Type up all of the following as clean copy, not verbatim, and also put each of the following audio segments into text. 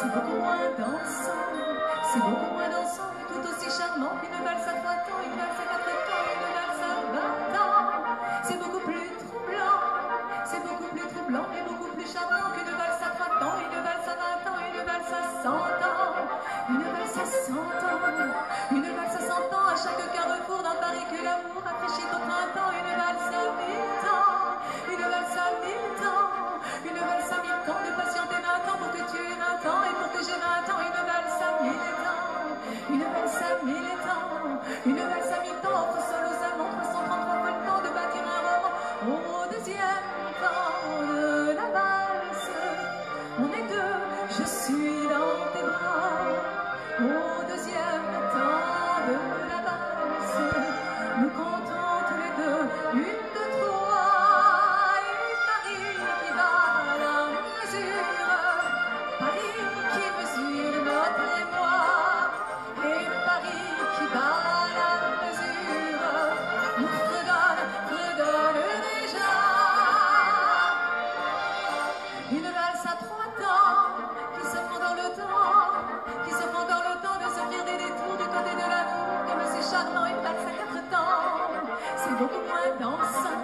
C'est beaucoup moins dansant, c'est beaucoup moins dansant, mais tout aussi charmant qu'une valse à 3 temps, une valse à 4 temps, une valse à 20 ans. C'est beaucoup plus troublant, c'est beaucoup plus troublant et beaucoup plus charmant qu'une valse à 3 temps, une valse à 20 ans, une valse à 100 ans. Une valse à 100 ans, une valse à 100 ans, à chaque carrefour dans Paris que l'amour rafraîchit au printemps, une valse à 1000 ans, une valse à 1000 ans, une valse à 1000 ans, de patienter 20 ans pour que tu aies 20 ans et pour que j'ai 20 ans, une valse à 1000 ans, une valse à 1000 ans, une valse à 1000 ans, offre seul aux amants, 333 fois le temps de bâtir un roman. Au deuxième temps de la valse, on est deux, je suis dans tes bras. Au deuxième temps de la valse, nous comptons tous les deux, 1, 2, 3, et Paris qui bat la mesure, Paris qui mesure notre émoi, et Paris qui bat la mesure, nous fredonne déjà. Une valse à 3 temps, qui se prend dans le temps, qui se prend dans le temps de se faire des détours du côté de l'amour, comme c'est charmant, une valse à 4 temps. C'est beaucoup moins dansant,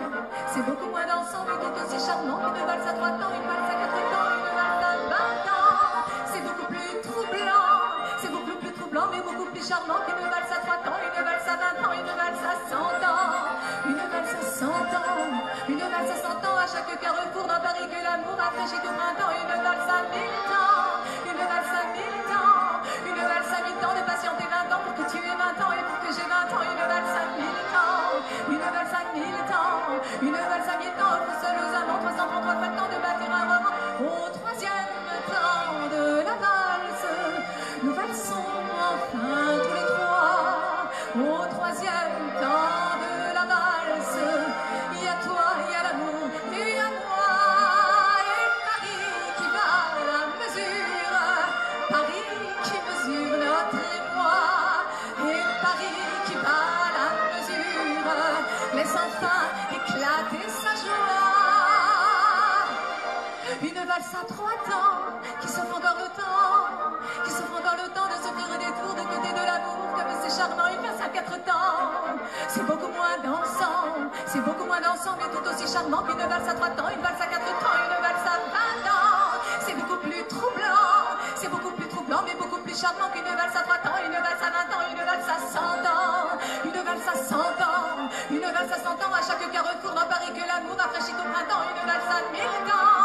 c'est beaucoup moins dansant, mais tout aussi charmant qu'une valse à 3 temps, une valse à 4 temps, une valse à 20 ans. C'est beaucoup plus troublant, c'est beaucoup plus troublant, mais beaucoup plus charmant qu'une valse à 3 temps, une valse à 20 ans, une valse à 100 ans. Une valse à 100 ans, une valse à 100 ans, à chaque carrefour dans Paris que l'amour rafraîchit au printemps, une valse à 1000 ans, une valse à 1000 ans, une valse à 1000 ans, de patienter 20 ans pour que tu aies 20 ans et pour que j'ai 20 ans, une valse à 1000 ans, une valse à 1000 ans, une valse à 1000 ans, offre seul aux amants, 333 fois le temps de bâtir un roman. Au troisième temps de la valse, nous valsons enfin tous les trois. Au troisième temps de la valse, il y a toi, il y a l'amour, et il y a moi, et Paris qui bat la mesure, Paris qui mesure notre émoi, et Paris qui bat la mesure, laisse enfin éclater sa joie. Une valse à 3 temps, qui s'offre encore le temps, qui s'offre encore le temps de se faire des tours de côté de l'amour, comme c'est charmant, une valse à 4 temps. C'est beaucoup moins dansant, c'est beaucoup moins dansant, mais tout aussi charmant qu'une valse à 3 temps, une valse à 4 temps, une valse à 20 ans. C'est beaucoup plus troublant, c'est beaucoup plus troublant, mais beaucoup plus charmant qu'une valse à 3 temps, une valse à 20 ans, une valse à 100 ans, une valse à 100 ans, une valse à 100 ans, à chaque carrefour dans Paris que l'amour rafraîchit au printemps, une valse à 1000 ans.